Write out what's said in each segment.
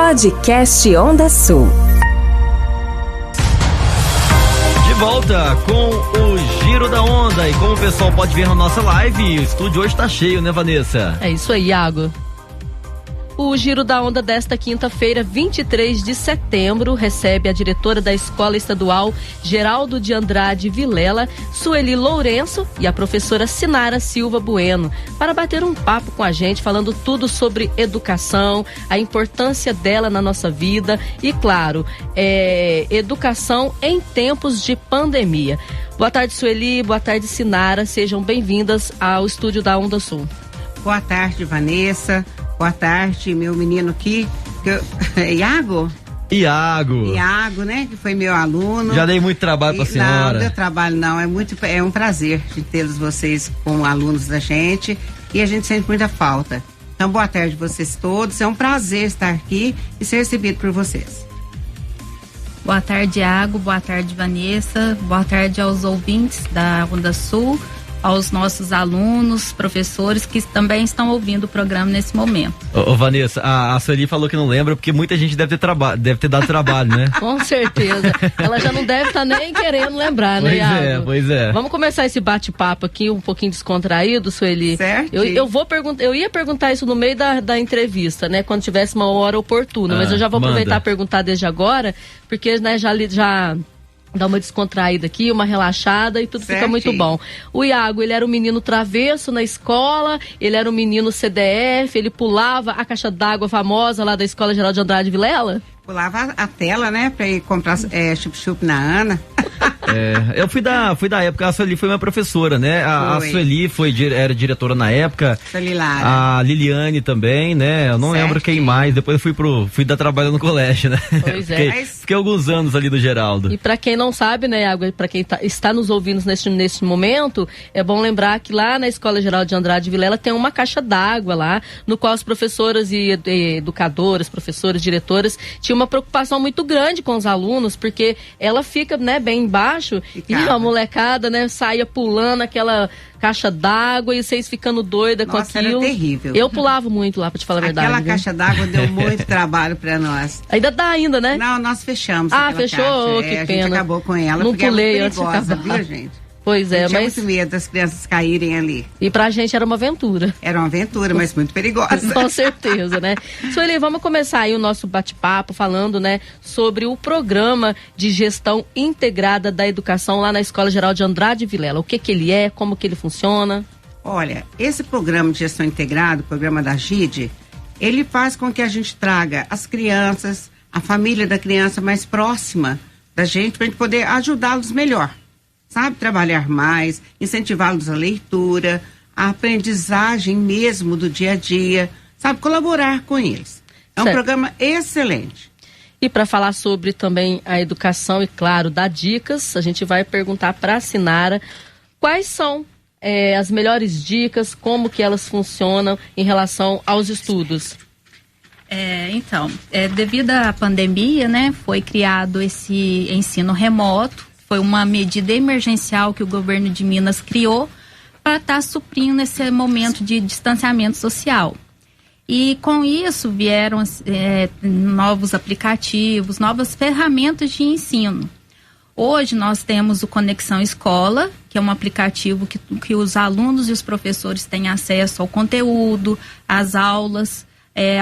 Podcast Onda Sul. De volta com o Giro da Onda. E como o pessoal pode ver na nossa live, o estúdio hoje tá cheio, né, Vanessa? É isso aí, Iago. O Giro da Onda desta quinta-feira, 23 de setembro, recebe a diretora da Escola Estadual Geraldo de Andrade Vilela, Sueli Lourenço, e a professora Sinara Silva Bueno, para bater um papo com a gente, falando tudo sobre educação, a importância dela na nossa vida e, claro, educação em tempos de pandemia. Boa tarde, Sueli. Boa tarde, Sinara. Sejam bem-vindas ao estúdio da Onda Sul. Boa tarde, Vanessa. Boa tarde, meu menino aqui, Iago, né, que foi meu aluno. Já dei muito trabalho pra senhora. Não deu trabalho não, é um prazer de tê-los vocês como alunos da gente e a gente sente muita falta. Então, boa tarde vocês todos, é um prazer estar aqui e ser recebido por vocês. Boa tarde, Iago, boa tarde, Vanessa, boa tarde aos ouvintes da Onda Sul, aos nossos alunos, professores que também estão ouvindo o programa nesse momento. Ô Vanessa, a Sueli falou que não lembra porque muita gente deve ter dado trabalho, né? Com certeza. Ela já não deve estar nem querendo lembrar, né, Iago? Pois é. Vamos começar esse bate-papo aqui um pouquinho descontraído, Sueli. Certo. Eu ia perguntar isso no meio da entrevista, né? Quando tivesse uma hora oportuna, mas eu já vou aproveitar e perguntar desde agora, porque, né, já dá uma descontraída aqui, uma relaxada e tudo fica muito bom. O Iago, ele era um menino travesso na escola, ele era um menino CDF, ele pulava a caixa d'água famosa lá da Escola Geraldo de Andrade Vilela? Pulava a tela, né, pra ir comprar chup-chup na Ana. Eu fui da época, a Sueli foi minha professora, né? A Sueli era diretora na época. A Liliane também, né? Eu não lembro quem mais. Depois eu fui dar trabalho no colégio, né? Pois é. Fiquei alguns anos ali no Geraldo. E pra quem não sabe, né, Iago, pra quem está nos ouvindo neste momento, é bom lembrar que lá na Escola Geraldo de Andrade Vilela tem uma caixa d'água lá, no qual as professoras e educadoras, professoras, diretoras, tinham uma preocupação muito grande com os alunos, porque ela fica, né, bem embaixo e a molecada, né, saía pulando aquela caixa d'água e vocês ficando doida com aquilo. Era terrível. Eu pulava muito lá, pra te falar a verdade. Aquela caixa d'água deu muito trabalho pra nós. Ainda dá ainda, né? Não, nós fechamos. Fechou? Que pena. A gente acabou com ela, não porque pulei é muito perigosa, viu, gente? Pois é, mas... tinha muito medo das crianças caírem ali. E pra gente era uma aventura. Era uma aventura, mas muito perigosa. Com certeza, né? Sueli, vamos começar aí o nosso bate-papo falando, né, sobre o programa de gestão integrada da educação lá na Escola Geraldo de Andrade Vilela. O que ele é, como que ele funciona? Olha, esse programa de gestão integrada, o programa da GID, ele faz com que a gente traga as crianças, a família da criança mais próxima da gente, pra gente poder ajudá-los melhor. Sabe, trabalhar mais, incentivá-los à leitura, a aprendizagem mesmo do dia a dia, sabe, colaborar com eles. É um programa excelente. E para falar sobre também a educação e, claro, dar dicas, a gente vai perguntar para a Sinara quais são as melhores dicas, como que elas funcionam em relação aos estudos. Devido à pandemia, né, foi criado esse ensino remoto. Foi uma medida emergencial que o governo de Minas criou para estar suprindo nesse momento de distanciamento social. E com isso vieram novos aplicativos, novas ferramentas de ensino. Hoje nós temos o Conexão Escola, que é um aplicativo que os alunos e os professores têm acesso ao conteúdo, às aulas,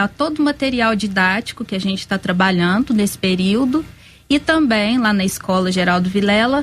a todo o material didático que a gente está trabalhando nesse período. E também, lá na Escola Geraldo Vilela,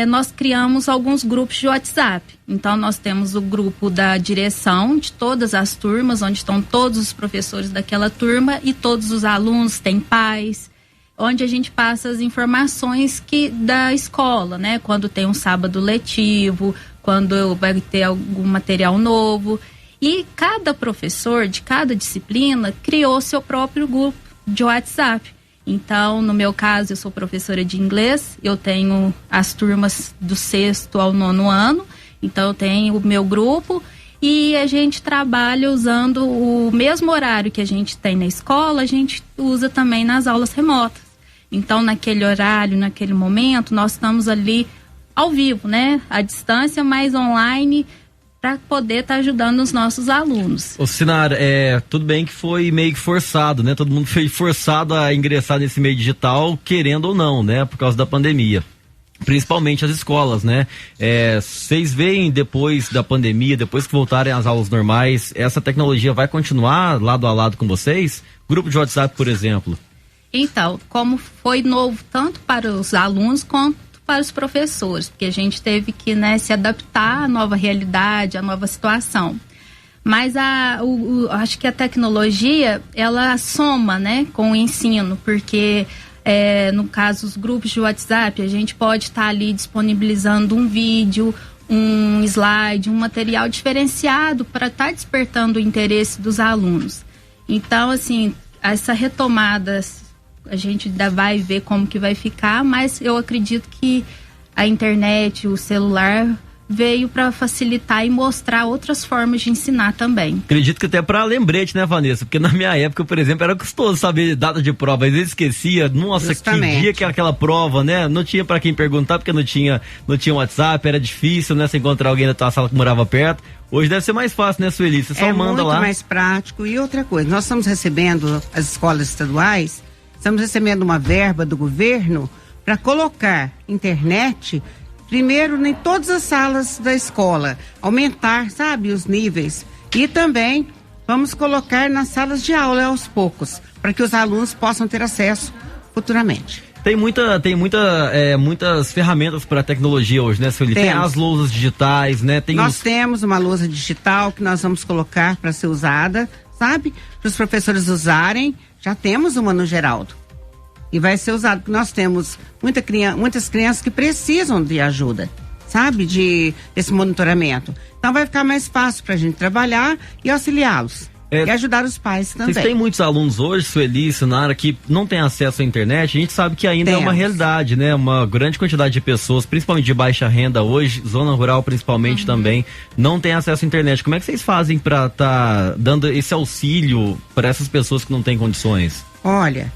nós criamos alguns grupos de WhatsApp. Então, nós temos o grupo da direção de todas as turmas, onde estão todos os professores daquela turma e todos os alunos, tem pais, onde a gente passa as informações da escola, né? Quando tem um sábado letivo, quando vai ter algum material novo. E cada professor de cada disciplina criou seu próprio grupo de WhatsApp. Então, no meu caso, eu sou professora de inglês, eu tenho as turmas do 6º ao 9º ano, então eu tenho o meu grupo e a gente trabalha usando o mesmo horário que a gente tem na escola, a gente usa também nas aulas remotas. Então, naquele horário, naquele momento, nós estamos ali ao vivo, né? À distância, mas online, para poder estar ajudando os nossos alunos. Ô, Sinara, tudo bem que foi meio que forçado, né? Todo mundo foi forçado a ingressar nesse meio digital, querendo ou não, né? Por causa da pandemia. Principalmente as escolas, né? Vocês veem depois da pandemia, depois que voltarem às aulas normais, essa tecnologia vai continuar lado a lado com vocês? Grupo de WhatsApp, por exemplo. Então, como foi novo tanto para os alunos quanto para os professores, porque a gente teve que, né, se adaptar à nova realidade, à nova situação. Mas acho que a tecnologia, ela soma, né, com o ensino, porque no caso os grupos de WhatsApp, a gente pode estar ali disponibilizando um vídeo, um slide, um material diferenciado para estar despertando o interesse dos alunos. Então, assim, essa retomada, a gente ainda vai ver como que vai ficar, mas eu acredito que a internet, o celular veio para facilitar e mostrar outras formas de ensinar também. Acredito que até para lembrete, né, Vanessa? Porque na minha época, por exemplo, era custoso saber data de prova. Às vezes esquecia, nossa, justamente, que dia que era aquela prova, né? Não tinha para quem perguntar, porque não tinha WhatsApp, era difícil, né? Você encontrar alguém da tua sala que morava perto. Hoje deve ser mais fácil, né, Sueli? Você só manda lá. É muito mais prático. E outra coisa, nós estamos recebendo, as escolas estaduais, estamos recebendo uma verba do governo para colocar internet primeiro em todas as salas da escola, aumentar, sabe, os níveis. E também vamos colocar nas salas de aula aos poucos, para que os alunos possam ter acesso futuramente. Tem muitas ferramentas para tecnologia hoje, né, Sueli? Tem as lousas digitais, né? Nós temos uma lousa digital que nós vamos colocar para ser usada, sabe? Para os professores usarem. Já temos uma no Geraldo. E vai ser usado, porque nós temos muitas crianças que precisam de ajuda, sabe? Desse monitoramento. Então vai ficar mais fácil para a gente trabalhar e auxiliá-los. E ajudar os pais também. Vocês têm muitos alunos hoje, Sueli, Sinara, que não têm acesso à internet. A gente sabe que ainda é uma realidade, né? Uma grande quantidade de pessoas, principalmente de baixa renda hoje, zona rural principalmente também, não tem acesso à internet. Como é que vocês fazem para estar dando esse auxílio para essas pessoas que não têm condições? Olha,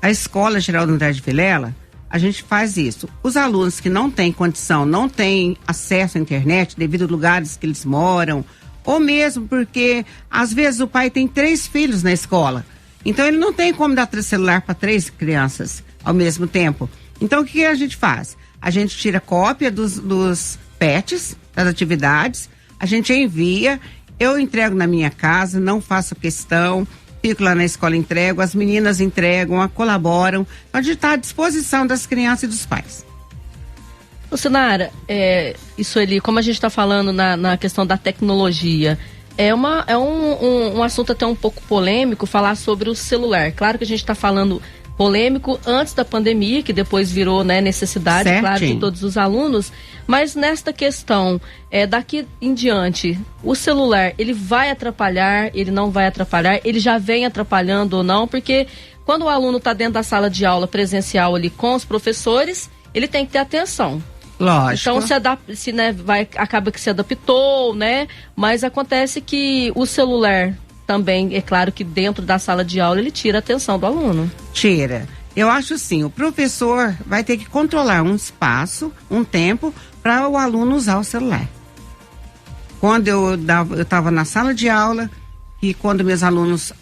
a Escola Geraldo Andrade Vilela, a gente faz isso. Os alunos que não têm condição, não têm acesso à internet devido a lugares que eles moram, ou mesmo porque, às vezes, o pai tem 3 filhos na escola. Então, ele não tem como dar celular para 3 crianças ao mesmo tempo. Então, o que a gente faz? A gente tira cópia dos PETs, das atividades, a gente envia, eu entrego na minha casa, não faço questão, fico lá na escola, entrego, as meninas entregam, colaboram. A gente está à disposição das crianças e dos pais. Ô, Sinara, isso ali, como a gente está falando na questão da tecnologia, é um assunto até um pouco polêmico falar sobre o celular. Claro que a gente está falando polêmico antes da pandemia, que depois virou, né, necessidade, certinho, claro, de todos os alunos, mas nesta questão, daqui em diante, o celular, ele vai atrapalhar, ele não vai atrapalhar, ele já vem atrapalhando ou não, porque quando o aluno está dentro da sala de aula presencial ali com os professores, ele tem que ter atenção. Lógico. Então acaba que se adaptou, né? Mas acontece que o celular também, é claro que dentro da sala de aula ele tira a atenção do aluno. Tira. Eu acho assim, o professor vai ter que controlar um espaço, um tempo, para o aluno usar o celular. Quando eu estava na sala de aula, e quando meus alunos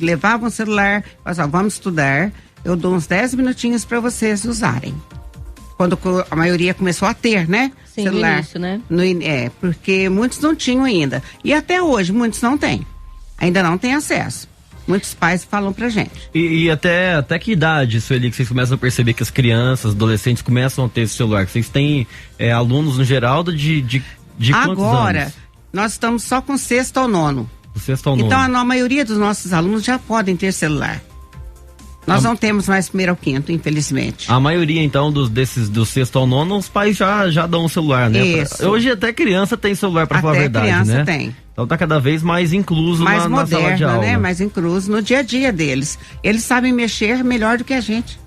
levavam o celular, vamos estudar, eu dou uns 10 minutinhos para vocês usarem. Quando a maioria começou a ter, né? Sim, celular. No início, né? Porque muitos não tinham ainda. E até hoje, muitos não têm. Ainda não têm acesso. Muitos pais falam pra gente. E até que idade, Sueli, que vocês começam a perceber que as crianças, adolescentes começam a ter esse celular? Que vocês têm alunos no geral de quantos anos? Agora, nós estamos só com 6º ao 9º. Do 6º ao 9º. Então, a maioria dos nossos alunos já podem ter celular. Nós não temos mais 1º ao 5º, infelizmente. A maioria, então, do 6º ao 9º, os pais já dão o celular, né? Isso. Hoje até criança tem celular, pra falar a verdade, né? Até criança tem. Então tá cada vez mais incluso mais na sala de aula. Né? Mais incluso no dia a dia deles. Eles sabem mexer melhor do que a gente.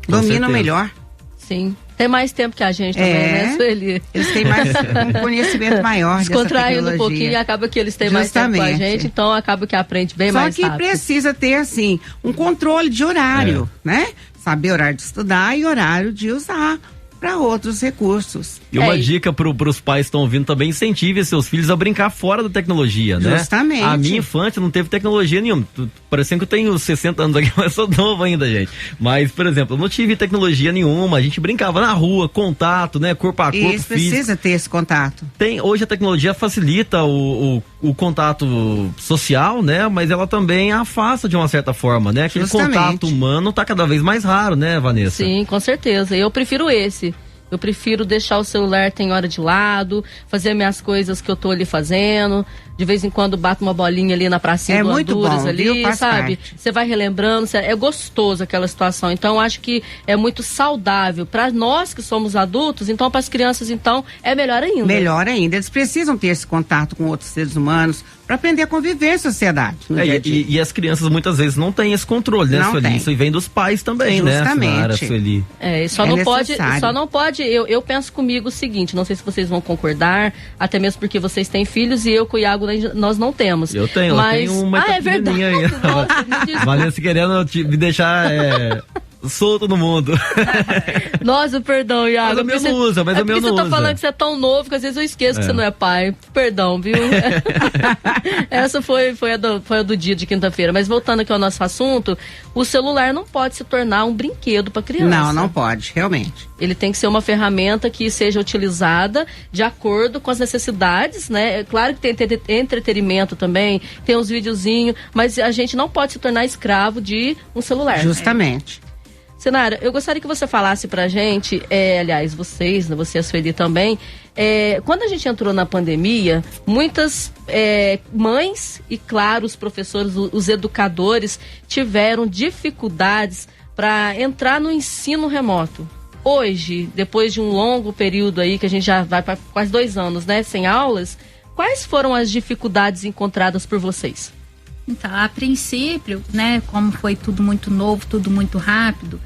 Dominam melhor. Sim. Tem mais tempo que a gente também, né, Sueli? Eles têm mais um conhecimento maior dessa tecnologia. Descontraindo um pouquinho, acaba que eles têm mais tempo com a gente, então acaba que aprende bem mais rápido. Só que precisa ter, assim, um controle de horário, né? Saber horário de estudar e horário de usar para outros recursos. E uma dica para os pais que estão ouvindo também: incentive seus filhos a brincar fora da tecnologia, né? Justamente. A minha infância não teve tecnologia nenhuma. Parecendo que eu tenho 60 anos aqui, mas sou novo ainda, gente. Mas, por exemplo, eu não tive tecnologia nenhuma. A gente brincava na rua, contato, né? Corpo a corpo, isso, precisa ter esse contato. Hoje a tecnologia facilita o contato social, né? Mas ela também afasta de uma certa forma, né? Aquele contato humano tá cada vez mais raro, né, Vanessa? Sim, com certeza. Eu prefiro esse. Eu prefiro deixar o celular tem hora de lado, fazer minhas coisas que eu tô ali fazendo. De vez em quando bato uma bolinha ali na pracinha do Honduras ali, sabe? Você vai relembrando, é gostoso aquela situação. Então, eu acho que é muito saudável para nós que somos adultos. Então, para as crianças, então, é melhor ainda. Melhor ainda. Eles precisam ter esse contato com outros seres humanos para aprender a conviver em sociedade. E as crianças muitas vezes não têm esse controle, né, Sueli? Isso vem dos pais também, justamente, né, Sueli? Só não pode. Eu penso comigo o seguinte, não sei se vocês vão concordar, até mesmo porque vocês têm filhos e eu com o Iago nós não temos. Eu tenho uma é verdade. Aí. Vanessa querendo me deixar solto no mundo. Nossa, perdão, Iago. Mas o meu não usa, mas o meu não usa. Você tá falando que você é tão novo que às vezes eu esqueço que você não é pai. Perdão, viu? Essa foi a do dia de quinta-feira. Mas voltando aqui ao nosso assunto, o celular não pode se tornar um brinquedo para criança. Não pode, realmente. Ele tem que ser uma ferramenta que seja utilizada de acordo com as necessidades, né? É claro que tem entretenimento também, tem uns videozinhos, mas a gente não pode se tornar escravo de um celular. Justamente. Senara, eu gostaria que você falasse pra gente, aliás, vocês, você e a Sueli também, quando a gente entrou na pandemia, muitas mães e, claro, os professores, os educadores tiveram dificuldades para entrar no ensino remoto. Hoje, depois de um longo período aí, que a gente já vai para quase 2 anos, né, sem aulas, quais foram as dificuldades encontradas por vocês? Então, a princípio, né, como foi tudo muito novo, tudo muito rápido,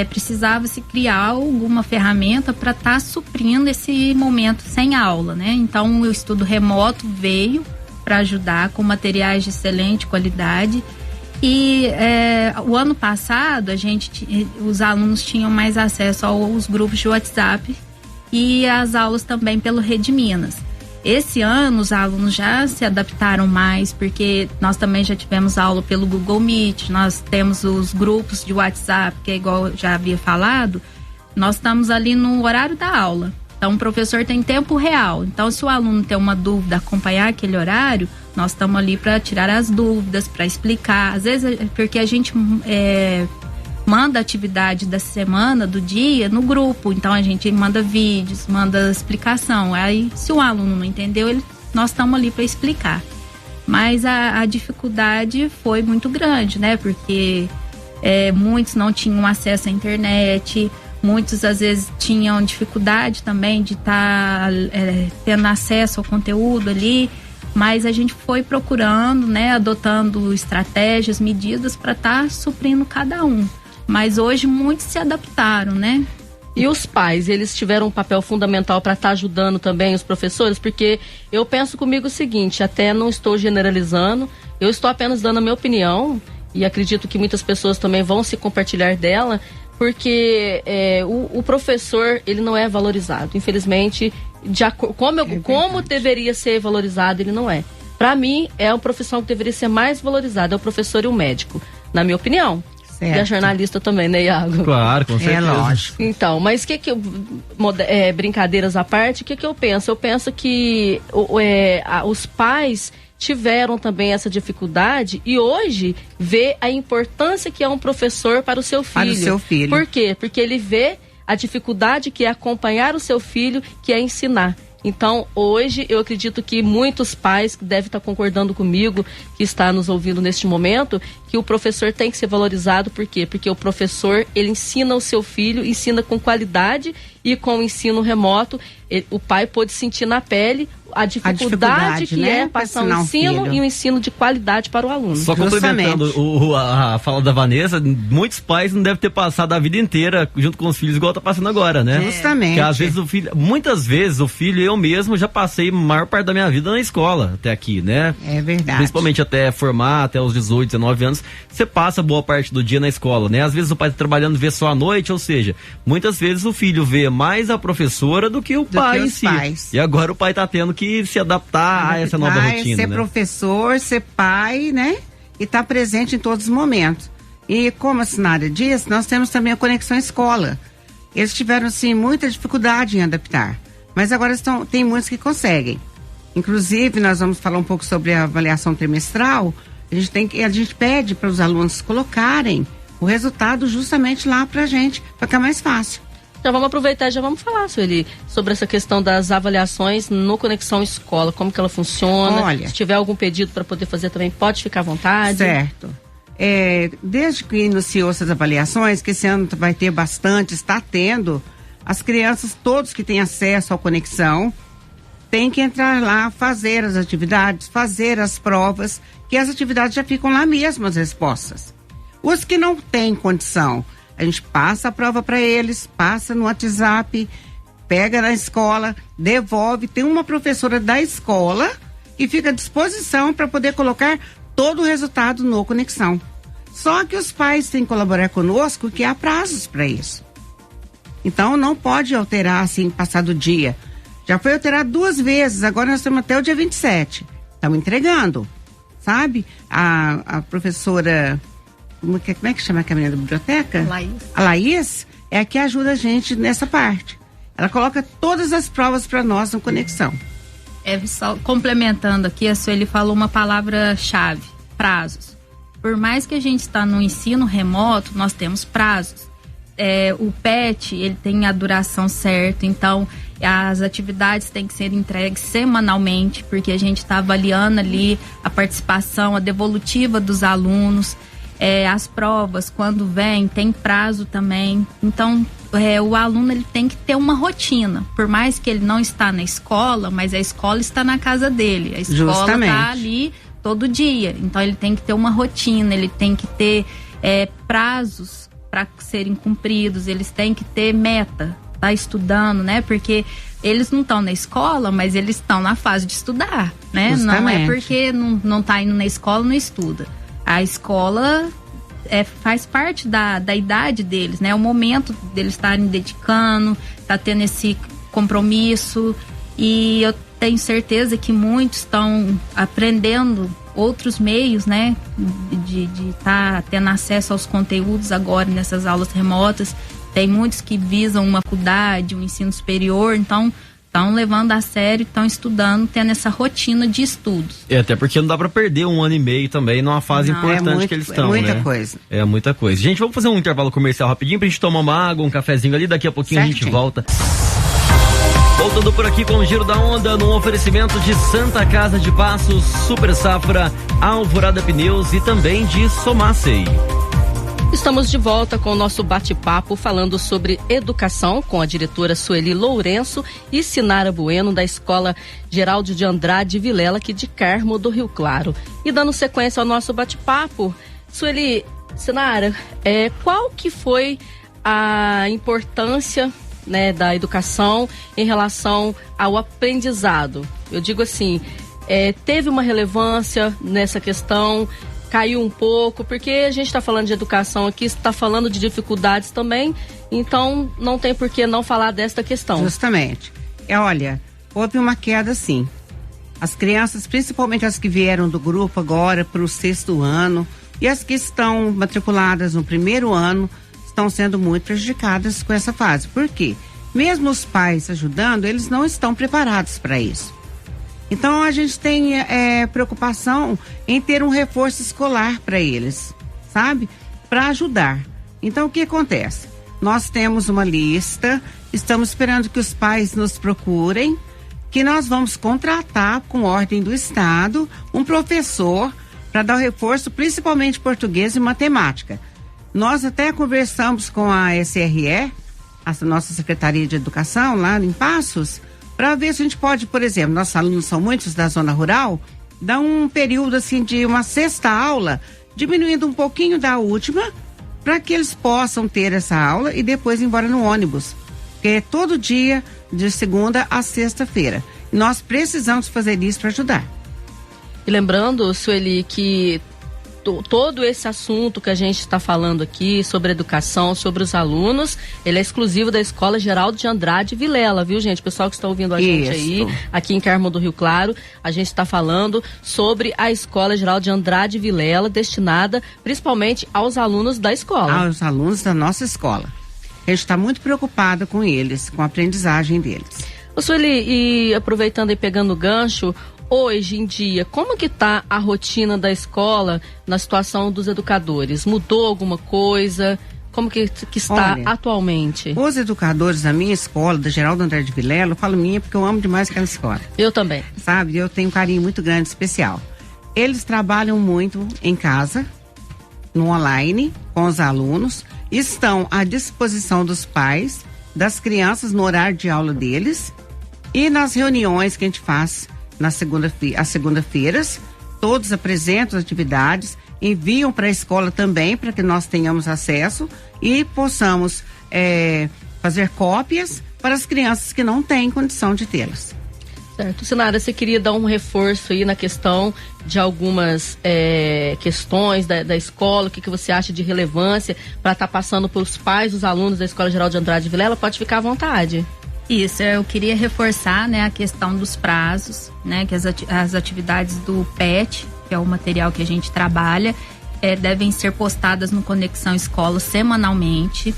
precisava-se criar alguma ferramenta para estar suprindo esse momento sem aula, né? Então, o estudo remoto veio para ajudar com materiais de excelente qualidade. E o ano passado, os alunos tinham mais acesso aos grupos de WhatsApp e as aulas também pelo Rede Minas. Esse ano os alunos já se adaptaram mais, porque nós também já tivemos aula pelo Google Meet, nós temos os grupos de WhatsApp, que é igual eu já havia falado, nós estamos ali no horário da aula. Então o professor tem tempo real. Então se o aluno tem uma dúvida, acompanhar aquele horário, nós estamos ali para tirar as dúvidas, para explicar. Às vezes é porque a gente manda a atividade da semana, do dia, no grupo. Então a gente manda vídeos, manda explicação. Aí, se o aluno não entendeu, nós estamos ali para explicar. Mas a dificuldade foi muito grande, né? Porque muitos não tinham acesso à internet, muitos às vezes tinham dificuldade também de estar tendo acesso ao conteúdo ali. Mas a gente foi procurando, né? Adotando estratégias, medidas para estar suprindo cada um. Mas hoje muitos se adaptaram, né? E os pais, eles tiveram um papel fundamental para estar ajudando também os professores? Porque eu penso comigo o seguinte, até não estou generalizando, eu estou apenas dando a minha opinião e acredito que muitas pessoas também vão se compartilhar dela, porque o professor, ele não é valorizado. Infelizmente, como deveria ser valorizado, ele não é. Para mim, é a profissão que deveria ser mais valorizada, é o professor e o médico, na minha opinião. Certo. E a jornalista também, né, Iago? Claro, com certeza. Lógico. Então, mas brincadeiras à parte, o que eu penso? Eu penso que os pais tiveram também essa dificuldade e hoje vê a importância que é um professor para o seu filho. Para o seu filho. Por quê? Porque ele vê a dificuldade que é acompanhar o seu filho, que é ensinar. Então, hoje, eu acredito que muitos pais que devem estar concordando comigo, que está nos ouvindo neste momento, que o professor tem que ser valorizado. Por quê? Porque o professor, ele ensina o seu filho, ensina com qualidade e com o ensino remoto. O pai pode sentir na pele a dificuldade que é passar um ensino e um ensino de qualidade para o aluno. Só complementando a fala da Vanessa, muitos pais não devem ter passado a vida inteira junto com os filhos igual tá passando agora, né? Justamente. Porque às vezes muitas vezes o filho, eu mesmo já passei a maior parte da minha vida na escola até aqui, né? É verdade. Principalmente até formar, até os 18, 19 anos, filhos, você passa boa parte do dia na escola, né? Às vezes o pai tá trabalhando, vê só à noite, ou seja, muitas vezes o filho vê mais a professora do que o pai em si. Pais. E agora o pai tá tendo que se adaptar a essa nova rotina, ser né? Professor, ser pai, né? E tá presente em todos os momentos. E como a Sinara disse, nós temos também a Conexão Escola. Eles tiveram, assim, muita dificuldade em adaptar, mas agora tem muitos que conseguem. Inclusive, nós vamos falar um pouco sobre a avaliação trimestral. A gente pede para os alunos colocarem o resultado justamente lá para a gente, para ficar mais fácil. Já vamos aproveitar e já vamos falar, Sueli, sobre essa questão das avaliações no Conexão Escola, como que ela funciona. Olha, se tiver algum pedido para poder fazer também, pode ficar à vontade. Certo. Desde que iniciou essas avaliações, que esse ano vai ter bastante, está tendo, as crianças, todos que têm acesso ao Conexão, tem que entrar lá, fazer as atividades, fazer as provas, que as atividades já ficam lá mesmo, as respostas. Os que não têm condição, a gente passa a prova para eles, passa no WhatsApp, pega na escola, devolve. Tem uma professora da escola que fica à disposição para poder colocar todo o resultado no Conexão. Só que os pais têm que colaborar conosco, que há prazos para isso. Então não pode alterar assim, passado o dia. Já foi alterado 2 vezes, agora nós estamos até o dia 27. Estamos entregando, sabe? A professora, como é que chama a menina da biblioteca? Laís. A Laís é a que ajuda a gente nessa parte. Ela coloca todas as provas para nós no Conexão. Só complementando aqui, a Sueli falou uma palavra-chave, prazos. Por mais que a gente está no ensino remoto, nós temos prazos. O PET, ele tem a duração certa, então as atividades têm que ser entregues semanalmente, porque a gente está avaliando ali a participação, a devolutiva dos alunos, as provas, quando vem, tem prazo também. Então, o aluno ele tem que ter uma rotina, por mais que ele não está na escola, mas a escola está na casa dele, a escola está ali todo dia, então ele tem que ter uma rotina, ele tem que ter prazos para serem cumpridos, eles têm que ter meta, tá estudando, né? Porque eles não estão na escola, mas eles estão na fase de estudar, né? Justamente. Não é porque não tá indo na escola, não estuda. A escola faz parte da idade deles, né? É o momento deles estarem dedicando, tá tendo esse compromisso, e eu tenho certeza que muitos estão aprendendo outros meios, né, de estar tendo acesso aos conteúdos agora nessas aulas remotas. Tem muitos que visam uma faculdade, um ensino superior, então estão levando a sério, estão estudando, tendo essa rotina de estudos. Até porque não dá para perder 1 ano e meio também numa fase importante que eles estão, né? É muita coisa. É muita coisa. Gente, vamos fazer um intervalo comercial rapidinho pra gente tomar uma água, um cafezinho ali, daqui a pouquinho certinho. A gente volta. Voltando por aqui com o Giro da Onda, num oferecimento de Santa Casa de Passos, Super Safra, Alvorada Pneus e também de Somacei. Estamos de volta com o nosso bate-papo falando sobre educação com a diretora Sueli Lourenço e Sinara Bueno, da Escola Geraldo de Andrade Vilela, aqui de Carmo do Rio Claro. E dando sequência ao nosso bate-papo, Sueli, Sinara, qual que foi a importância, né, da educação em relação ao aprendizado? Eu digo assim, teve uma relevância nessa questão, caiu um pouco, porque a gente está falando de educação aqui, está falando de dificuldades também, então não tem por que não falar desta questão. Justamente. Olha, houve uma queda sim. As crianças, principalmente as que vieram do grupo agora para o 6º ano e as que estão matriculadas no 1º ano, estão sendo muito prejudicadas com essa fase. Por quê? Mesmo os pais ajudando, eles não estão preparados para isso. Então a gente tem preocupação em ter um reforço escolar para eles, sabe? Para ajudar. Então o que acontece? Nós temos uma lista, estamos esperando que os pais nos procurem, que nós vamos contratar, com ordem do Estado, um professor para dar o reforço, principalmente português e matemática. Nós até conversamos com a SRE, a nossa Secretaria de Educação, lá em Passos, para ver se a gente pode, por exemplo, nossos alunos são muitos da zona rural, dar um período assim de uma 6ª aula, diminuindo um pouquinho da última, para que eles possam ter essa aula e depois ir embora no ônibus. Porque é todo dia, de segunda a sexta-feira. E nós precisamos fazer isso para ajudar. E lembrando, Sueli, que todo esse assunto que a gente está falando aqui sobre educação, sobre os alunos, ele é exclusivo da Escola Geraldo de Andrade Vilela, viu, gente? Pessoal que está ouvindo a gente aí, aqui em Carmo do Rio Claro, a gente está falando sobre a Escola Geraldo de Andrade Vilela, destinada principalmente aos alunos da escola. Aos alunos da nossa escola. A gente está muito preocupado com eles, com a aprendizagem deles. Ô Sueli, e aproveitando e pegando o gancho, hoje em dia, como que está a rotina da escola na situação dos educadores? Mudou alguma coisa? Como que está atualmente? Os educadores da minha escola, da Geraldo Andrade Vilela, eu falo minha porque eu amo demais aquela escola. Eu também. Sabe, eu tenho um carinho muito grande, especial. Eles trabalham muito em casa, no online, com os alunos, estão à disposição dos pais, das crianças no horário de aula deles e nas reuniões que a gente faz às segunda-feiras, todos apresentam as atividades, enviam para a escola também para que nós tenhamos acesso e possamos fazer cópias para as crianças que não têm condição de tê-las. Certo. Sinara, você queria dar um reforço aí na questão de algumas questões da escola, o que você acha de relevância para estar passando para os pais, os alunos da Escola Geraldo de Andrade Vilela? Pode ficar à vontade. Isso, eu queria reforçar, né, a questão dos prazos, né, que as atividades do PET, que é o material que a gente trabalha, devem ser postadas no Conexão Escola semanalmente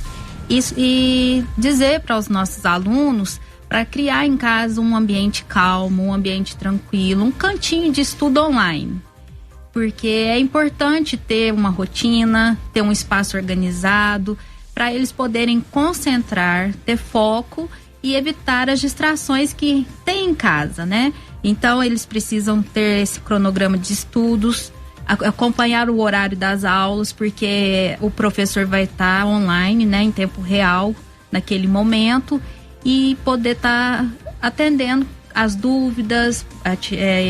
e dizer para os nossos alunos para criar em casa um ambiente calmo, um ambiente tranquilo, um cantinho de estudo online. Porque é importante ter uma rotina, ter um espaço organizado, para eles poderem concentrar, ter foco e evitar as distrações que tem em casa, né? Então, eles precisam ter esse cronograma de estudos, acompanhar o horário das aulas, porque o professor vai estar online, né, em tempo real, naquele momento, e poder estar atendendo as dúvidas,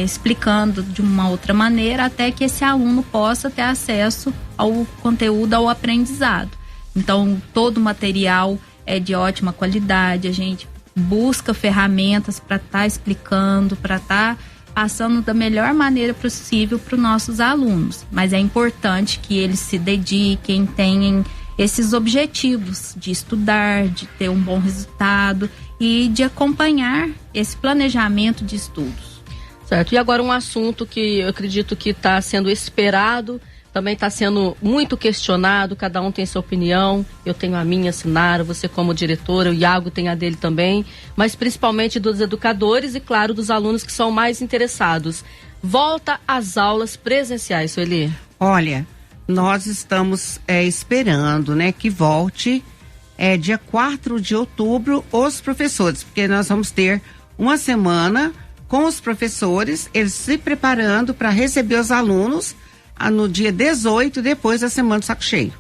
explicando de uma outra maneira, até que esse aluno possa ter acesso ao conteúdo, ao aprendizado. Então, todo o material é de ótima qualidade, a gente busca ferramentas para estar explicando, para estar passando da melhor maneira possível para os nossos alunos. Mas é importante que eles se dediquem, tenham esses objetivos de estudar, de ter um bom resultado e de acompanhar esse planejamento de estudos. Certo, e agora um assunto que eu acredito que está sendo esperado, também está sendo muito questionado, cada um tem sua opinião, eu tenho a minha, Sinara, você como diretora, o Iago tem a dele também, mas principalmente dos educadores e, claro, dos alunos que são mais interessados. Volta às aulas presenciais, Sueli. Olha, nós estamos esperando, né, que volte dia 4 de outubro os professores, porque nós vamos ter uma semana com os professores, eles se preparando para receber os alunos no dia 18, depois da Semana do Saco Cheio.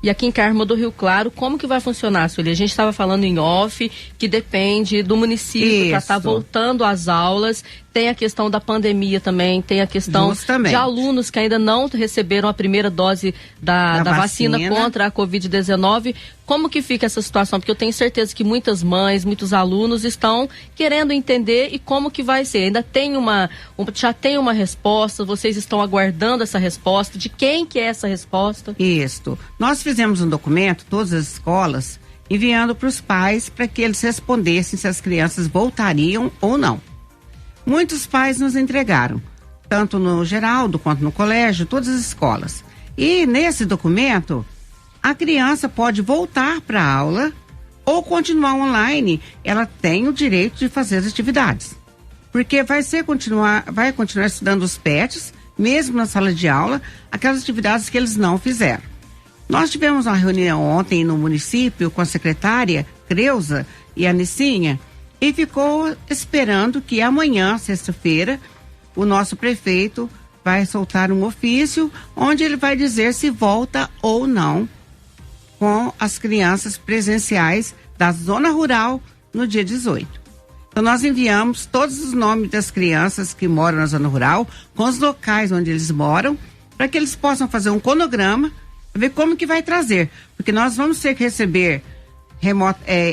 E aqui em Carmo do Rio Claro, como que vai funcionar, Sueli? A gente estava falando em off, que depende do município para estar voltando às aulas. Tem a questão da pandemia também, tem a questão de alunos que ainda não receberam a primeira dose da vacina contra a Covid-19. Como que fica essa situação? Porque eu tenho certeza que muitas mães, muitos alunos estão querendo entender e como que vai ser. Ainda tem já tem uma resposta, vocês estão aguardando essa resposta. De quem que é essa resposta? Isso. Nós fizemos um documento, todas as escolas, enviando para os pais para que eles respondessem se as crianças voltariam ou não. Muitos pais nos entregaram, tanto no Geraldo quanto no colégio, todas as escolas. E nesse documento, a criança pode voltar para a aula ou continuar online. Ela tem o direito de fazer as atividades. Porque vai continuar estudando os PETs, mesmo na sala de aula, aquelas atividades que eles não fizeram. Nós tivemos uma reunião ontem no município com a secretária Creuza e a Nicinha, e ficou esperando que amanhã, sexta-feira, o nosso prefeito vai soltar um ofício onde ele vai dizer se volta ou não com as crianças presenciais da zona rural no dia 18. Então nós enviamos todos os nomes das crianças que moram na zona rural, com os locais onde eles moram, para que eles possam fazer um cronograma, ver como que vai trazer. Porque nós vamos ter que receber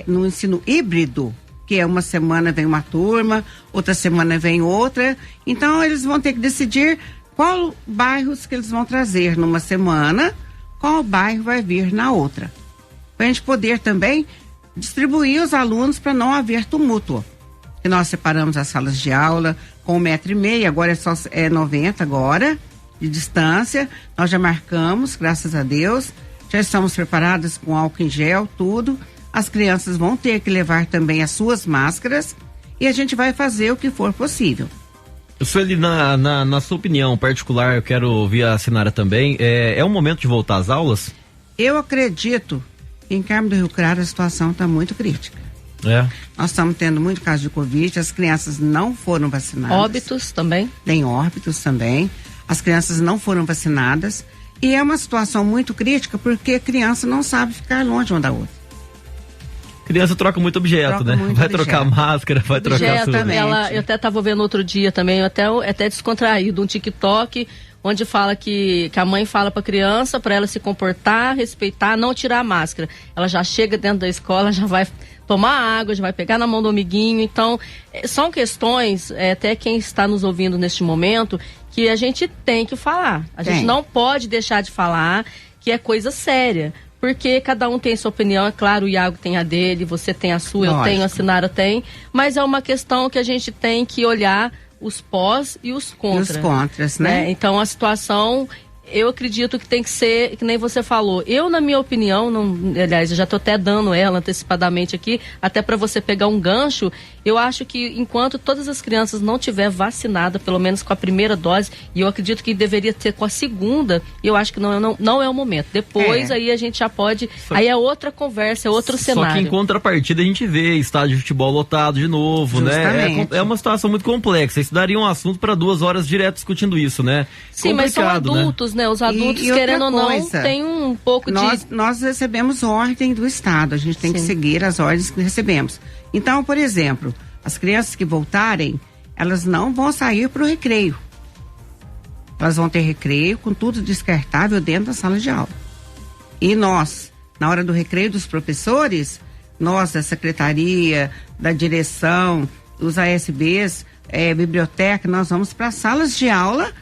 no ensino híbrido, que é uma semana vem uma turma, outra semana vem outra. Então eles vão ter que decidir qual bairros que eles vão trazer numa semana, qual bairro vai vir na outra. Para a gente poder também distribuir os alunos para não haver tumulto. Que nós separamos as salas de aula com 1,5 m, agora é 90 agora, de distância. Nós já marcamos, graças a Deus, já estamos preparadas com álcool em gel, tudo. As crianças vão ter que levar também as suas máscaras e a gente vai fazer o que for possível. Sueli, na sua opinião particular, eu quero ouvir a Sinara também, é o momento de voltar às aulas? Eu acredito que em Carmo do Rio Claro a situação está muito crítica. Nós estamos tendo muito caso de Covid, as crianças não foram vacinadas. Óbitos também? Tem óbitos também. As crianças não foram vacinadas e é uma situação muito crítica porque a criança não sabe ficar longe uma da outra. Criança troca muito objeto, né? Vai trocar máscara, vai trocar tudo. Eu até estava vendo outro dia também, até descontraído, um TikTok onde fala que a mãe fala para a criança para ela se comportar, respeitar, não tirar a máscara. Ela já chega dentro da escola, já vai tomar água, já vai pegar na mão do amiguinho. Então, são questões, até quem está nos ouvindo neste momento, que a gente tem que falar. A gente não pode deixar de falar que é coisa séria. Porque cada um tem sua opinião, é claro, o Iago tem a dele, você tem a sua, eu tenho, a Sinara tem, mas é uma questão que a gente tem que olhar os pós e os contras. E os contras, né? Então a situação, eu acredito que tem que ser, que nem você falou, eu na minha opinião, aliás, eu já estou até dando ela antecipadamente aqui, até para você pegar um gancho, eu acho que enquanto todas as crianças não tiver vacinada, pelo menos com a primeira dose, e eu acredito que deveria ter com a segunda, eu acho que não é o momento. Depois aí a gente já pode, aí é outra conversa, é outro cenário. Só que em contrapartida a gente vê estádio de futebol lotado de novo, né? É uma situação muito complexa, isso daria um assunto para 2 horas direto discutindo isso, né? Sim, mas são adultos, né? Os adultos, querendo ou não, tem um pouco Nós recebemos ordem do Estado, a gente tem que seguir as ordens que recebemos. Então, por exemplo, as crianças que voltarem, elas não vão sair para o recreio. Elas vão ter recreio com tudo descartável dentro da sala de aula. E nós, na hora do recreio dos professores, nós da secretaria, da direção, os ASBs, biblioteca, nós vamos para as salas de aula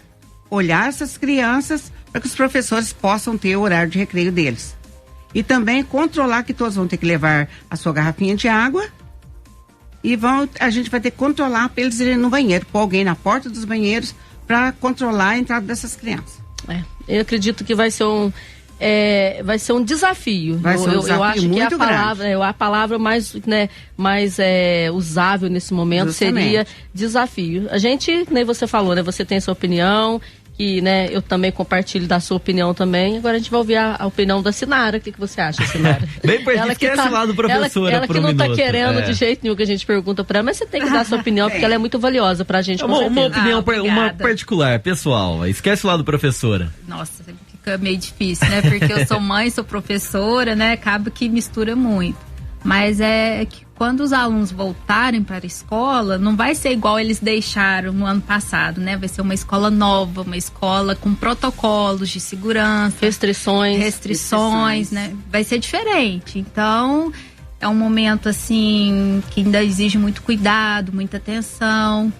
olhar essas crianças para que os professores possam ter o horário de recreio deles. E também controlar que todos vão ter que levar a sua garrafinha de água e a gente vai ter que controlar para eles irem no banheiro, pôr alguém na porta dos banheiros para controlar a entrada dessas crianças. Eu acredito que vai ser um desafio. Eu acho que a palavra mais usável nesse momento seria desafio. A gente, nem você falou, né? Você tem a sua opinião, que, né, eu também compartilho da sua opinião também. Agora a gente vai ouvir a opinião da Sinara. O que você acha, Sinara? Bem, ela esquece o lado professora ela que não está querendo de jeito nenhum que a gente pergunta para ela, mas você tem que dar a sua opinião, porque ela é muito valiosa pra gente. Uma opinião, uma particular, pessoal. Esquece o lado professora. Nossa, fica meio difícil, né? Porque eu sou mãe, sou professora, né? Acaba que mistura muito. Mas é que quando os alunos voltarem para a escola, não vai ser igual eles deixaram no ano passado, né? Vai ser uma escola nova, uma escola com protocolos de segurança. Restrições, né? Vai ser diferente. Então, é um momento, assim, que ainda exige muito cuidado, muita atenção.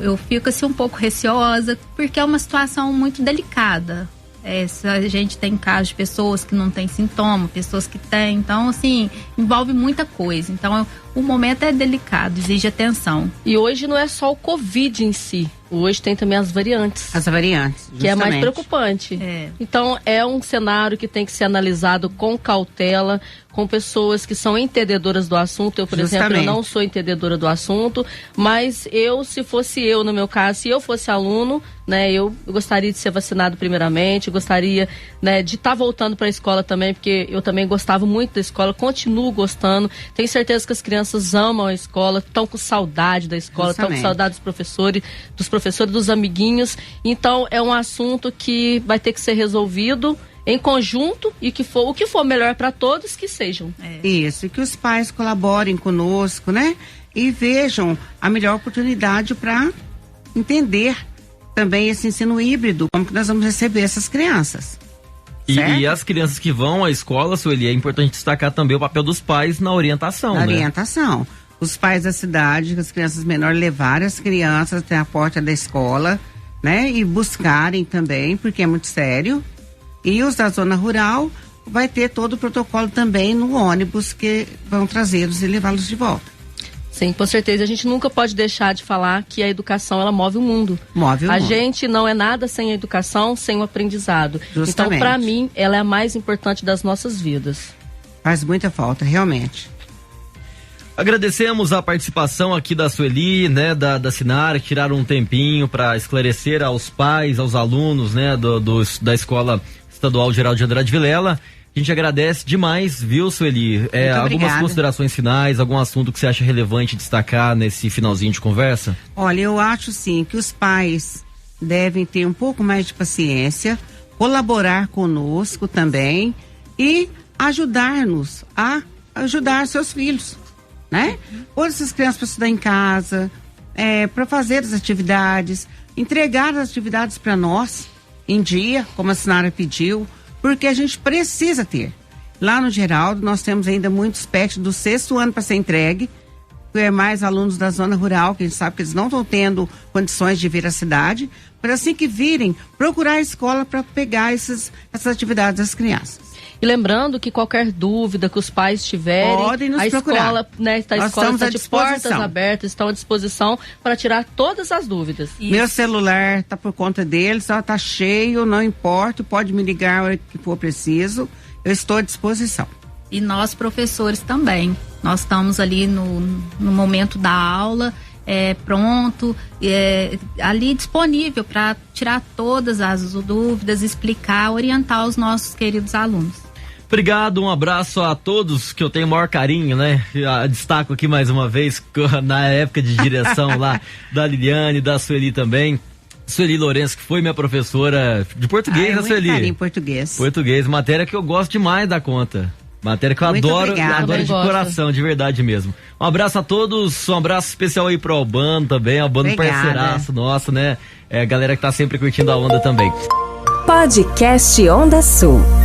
Eu fico, assim, um pouco receosa, porque é uma situação muito delicada. A gente tem casos de pessoas que não têm sintoma, pessoas que têm, então assim, envolve muita coisa. Então o momento é delicado, exige atenção. E hoje não é só o Covid em si, hoje tem também as variantes. As variantes, justamente. Que é mais preocupante. Então é um cenário que tem que ser analisado com cautela, com pessoas que são entendedoras do assunto. Eu, por exemplo, eu não sou entendedora do assunto, mas se fosse eu, no meu caso, se eu fosse aluno, né, eu gostaria de ser vacinado primeiramente, gostaria, né, de estar voltando para a escola também, porque eu também gostava muito da escola, continuo gostando. Tenho certeza que as crianças amam a escola, estão com saudade da escola, estão com saudade dos professores, dos amiguinhos. Então é um assunto que vai ter que ser resolvido em conjunto e o que for melhor para todos, que sejam. Isso, e que os pais colaborem conosco, né? E vejam a melhor oportunidade para entender também esse ensino híbrido, como que nós vamos receber essas crianças. E as crianças que vão à escola, Sueli, é importante destacar também o papel dos pais na orientação, Na orientação. Os pais da cidade, as crianças menores, levarem as crianças até a porta da escola, né? E buscarem também, porque é muito sério. E os da zona rural vai ter todo o protocolo também no ônibus que vão trazê-los e levá-los de volta. Sim, com certeza. A gente nunca pode deixar de falar que a educação, ela move o mundo. Move o mundo. A gente não é nada sem a educação, sem o aprendizado. Justamente. Então, para mim, ela é a mais importante das nossas vidas. Faz muita falta, realmente. Agradecemos a participação aqui da Sueli, né, da Sinara, que tiraram um tempinho para esclarecer aos pais, aos alunos, né, da Escola Estadual Geraldo de Andrade Vilela. A gente agradece demais, viu, Sueli? Algumas considerações finais, algum assunto que você acha relevante destacar nesse finalzinho de conversa? Olha, eu acho sim que os pais devem ter um pouco mais de paciência, colaborar conosco também e ajudar-nos a ajudar seus filhos, né? Pôr essas crianças para estudar em casa, para fazer as atividades, entregar as atividades para nós em dia, como a Sinara pediu, porque a gente precisa ter. Lá no Geraldo, nós temos ainda muitos PET do 6º ano para ser entregue, que é mais alunos da zona rural, que a gente sabe que eles não estão tendo condições de vir à cidade, para assim que virem, procurar a escola para pegar essas atividades das crianças. E lembrando que qualquer dúvida que os pais tiverem, podem nos procurar. Escola, né, a escola está de portas abertas, estão à disposição para tirar todas as dúvidas. Isso. Meu celular está por conta deles, está cheio, não importa, pode me ligar a hora que for preciso, eu estou à disposição. E nós, professores, também. Nós estamos ali no momento da aula, pronto, ali disponível para tirar todas as dúvidas, explicar, orientar os nossos queridos alunos. Obrigado, um abraço a todos que eu tenho o maior carinho, né? Destaco aqui mais uma vez, na época de direção lá, da Liliane, da Sueli também. Sueli Lourenço, que foi minha professora de português, né, Sueli? Carinho, português. Português, matéria que eu gosto demais da conta. Matéria que eu adoro de coração, de verdade mesmo. Um abraço a todos, um abraço especial aí pro Albano também, Albano parceiraço nosso, né? Galera que tá sempre curtindo a onda também. Podcast Onda Sul.